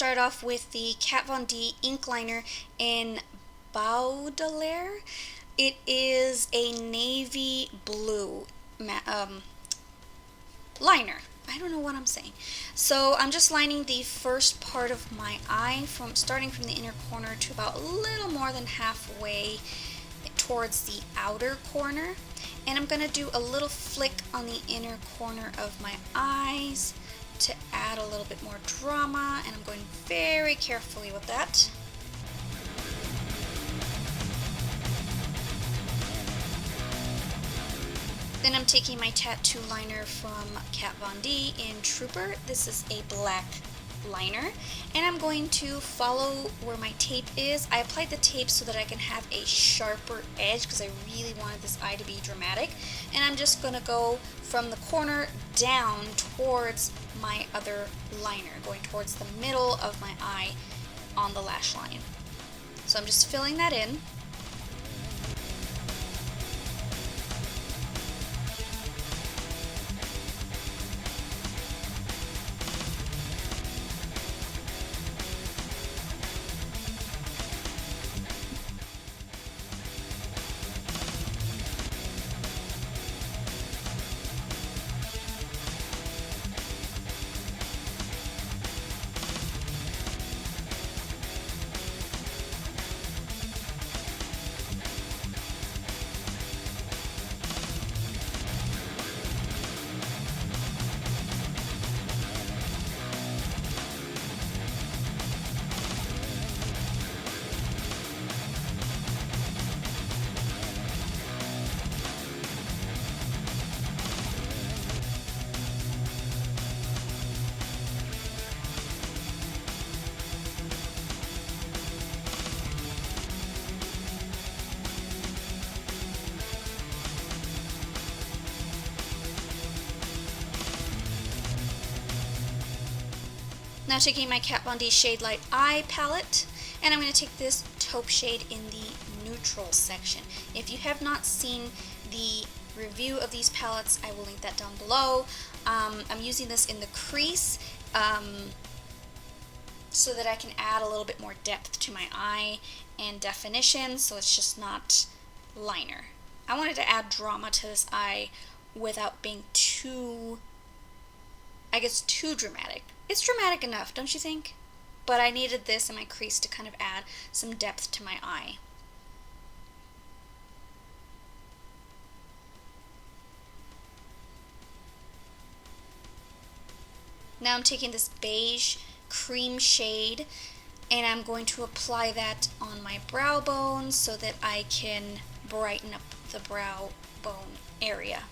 start off with the Kat Von D ink liner in Baudelaire. It is a navy blue liner. I don't know what I'm saying. So I'm just lining the first part of my eye from starting from the inner corner to about a little more than halfway towards the outer corner. And I'm going to do a little flick on the inner corner of my eyes to add a little bit more drama, and I'm going very carefully with that. Then I'm taking my tattoo liner from Kat Von D in Trooper. This is a black liner, and I'm going to follow where my tape is. I applied the tape so that I can have a sharper edge because I really wanted this eye to be dramatic, and I'm just going to go from the corner down towards my other liner, going towards the middle of my eye on the lash line. So I'm just filling that in. Now taking my Kat Von D Shade Light Eye palette, and I'm going to take this taupe shade in the neutral section. If you have not seen the review of these palettes, I will link that down below. I'm using this in the crease so that I can add a little bit more depth to my eye and definition, so it's just not liner. I wanted to add drama to this eye without being too, I guess, too dramatic. It's dramatic enough, don't you think? But I needed this in my crease to kind of add some depth to my eye. Now I'm taking this beige cream shade and I'm going to apply that on my brow bone so that I can brighten up the brow bone area.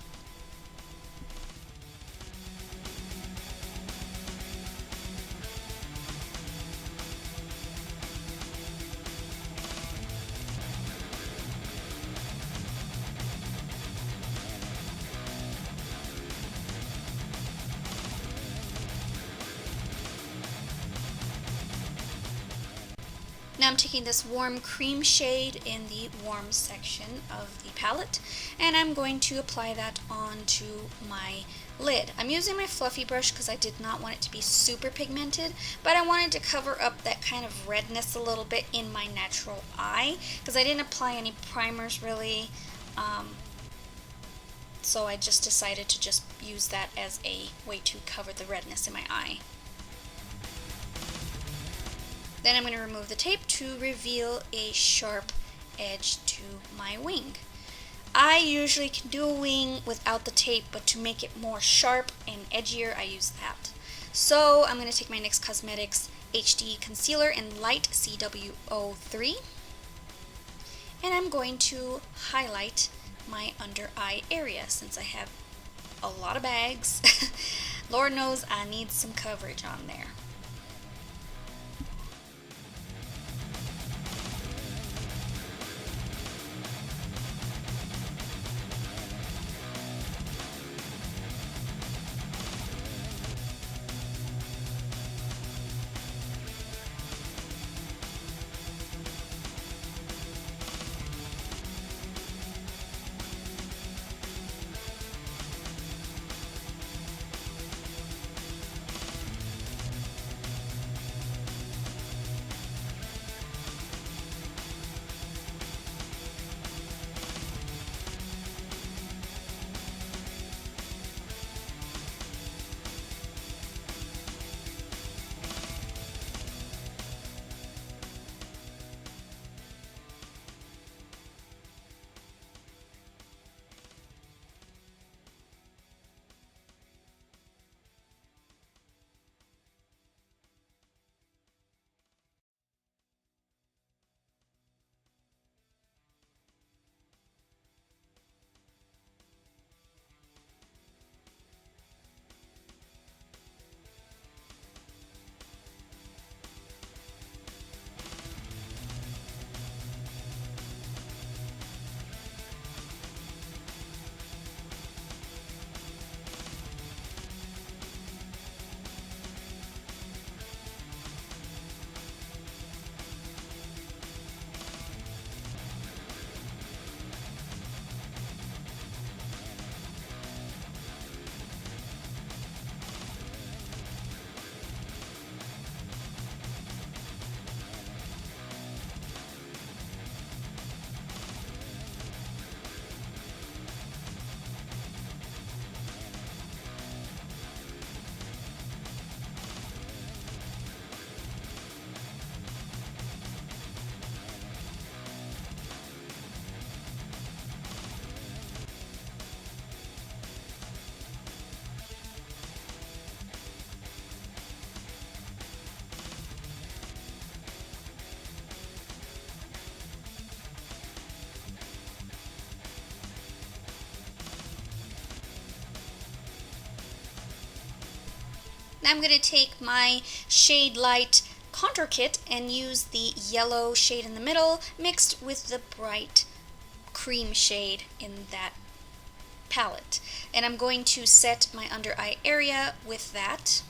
Now I'm taking this warm cream shade in the warm section of the palette, and I'm going to apply that onto my lid. I'm using my fluffy brush because I did not want it to be super pigmented, but I wanted to cover up that kind of redness a little bit in my natural eye because I didn't apply any primers really, so I just decided to just use that as a way to cover the redness in my eye. Then I'm going to remove the tape to reveal a sharp edge to my wing. I usually can do a wing without the tape, but to make it more sharp and edgier, I use that. So I'm going to take my NYX Cosmetics HD Concealer in Light CW03, and I'm going to highlight my under eye area since I have a lot of bags. Lord knows I need some coverage on there. Now I'm going to take my Shade Light contour kit and use the yellow shade in the middle mixed with the bright cream shade in that palette. And I'm going to set my under eye area with that.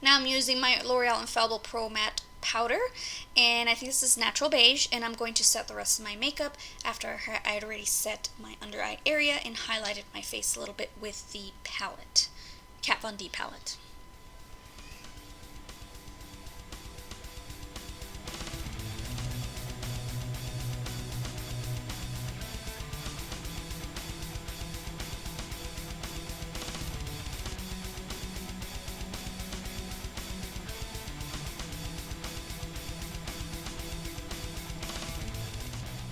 Now I'm using my L'Oreal Infallible Pro Matte Powder, and I think this is Natural Beige, and I'm going to set the rest of my makeup after I had already set my under eye area and highlighted my face a little bit with the palette, Kat Von D palette.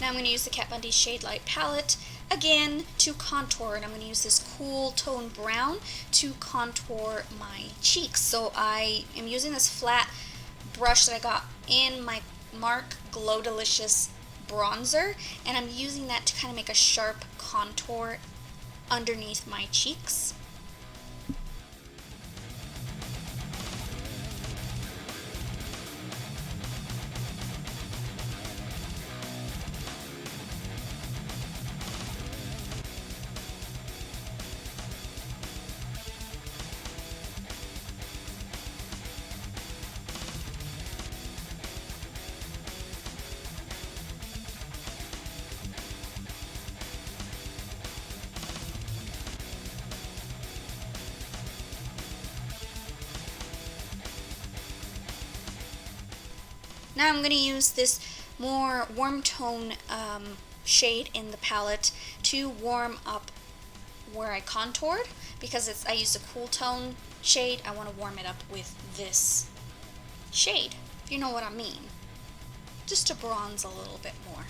Now I'm going to use the Kat Von D Shade Light palette again to contour, and I'm going to use this cool tone brown to contour my cheeks. So I am using this flat brush that I got in my MARC Glow Delicious bronzer, and I'm using that to kind of make a sharp contour underneath my cheeks. Now I'm going to use this more warm tone shade in the palette to warm up where I contoured, because I used a cool tone shade. I want to warm it up with this shade, if you know what I mean, just to bronze a little bit more.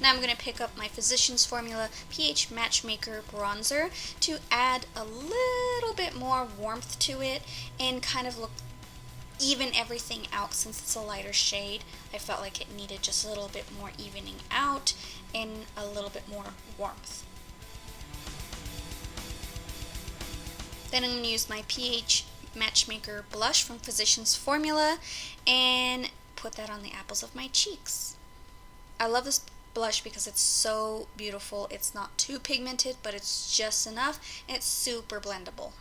Now I'm going to pick up my Physicians Formula pH Matchmaker Bronzer to add a little bit more warmth to it and kind of even everything out. Since it's a lighter shade, I felt like it needed just a little bit more evening out and a little bit more warmth. Then I'm going to use my pH Matchmaker Blush from Physicians Formula and put that on the apples of my cheeks. I love this blush because it's so beautiful. It's not too pigmented, but it's just enough, and it's super blendable.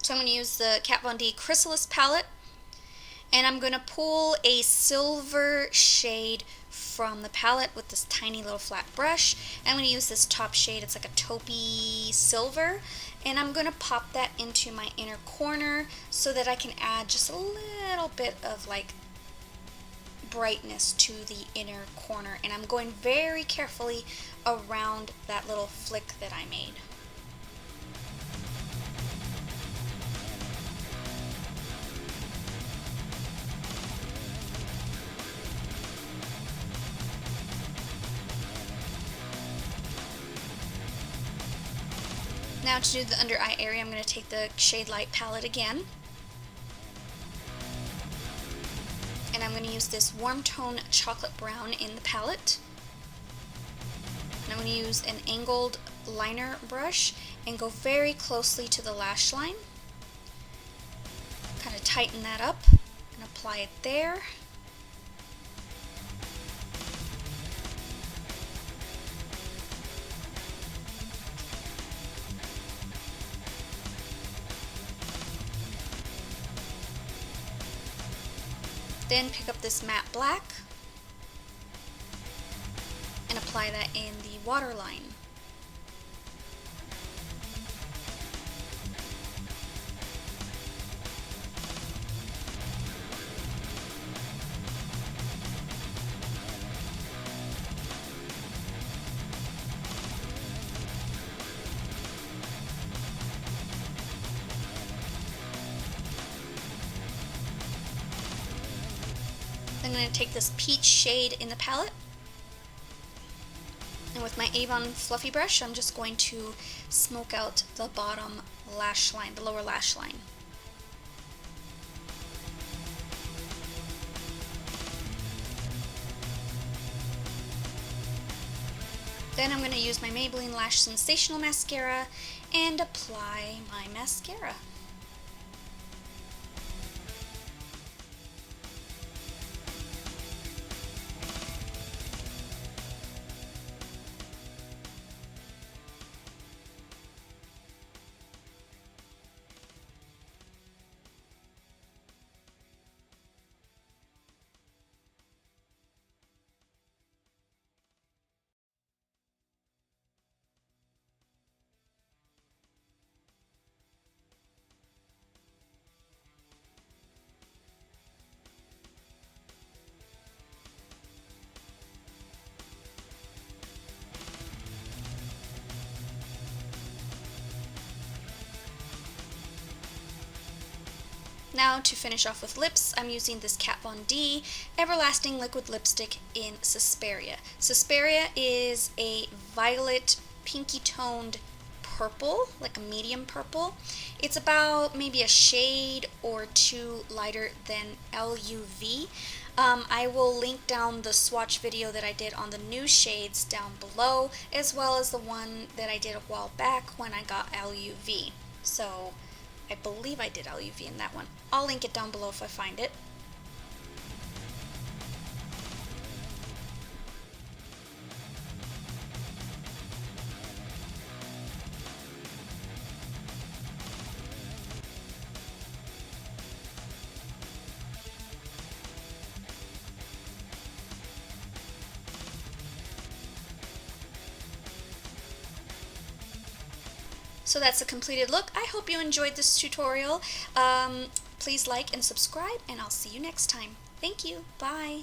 So I'm going to use the Kat Von D Chrysalis palette, and I'm going to pull a silver shade from the palette with this tiny little flat brush. I'm going to use this top shade. It's like a taupey silver, and I'm going to pop that into my inner corner so that I can add just a little bit of like brightness to the inner corner, and I'm going very carefully around that little flick that I made. Now to do the under eye area, I'm going to take the Shade Light palette again, and I'm going to use this warm tone chocolate brown in the palette. And I'm going to use an angled liner brush and go very closely to the lash line. Kind of tighten that up and apply it there. Then pick up this matte black and apply that in the waterline. I'm going to take this peach shade in the palette, and with my Avon fluffy brush I'm just going to smoke out the bottom lash line, the lower lash line. Then I'm going to use my Maybelline Lash Sensational Mascara and apply my mascara. Now to finish off with lips, I'm using this Kat Von D Everlasting Liquid Lipstick in Suspiria. Suspiria is a violet pinky toned purple, like a medium purple. It's about maybe a shade or two lighter than LUV. I will link down the swatch video that I did on the new shades down below, as well as the one that I did a while back when I got LUV. So I believe I did LUV in that one. I'll link it down below if I find it. So that's a completed look. I hope you enjoyed this tutorial. Please like and subscribe, and I'll see you next time. Thank you. Bye.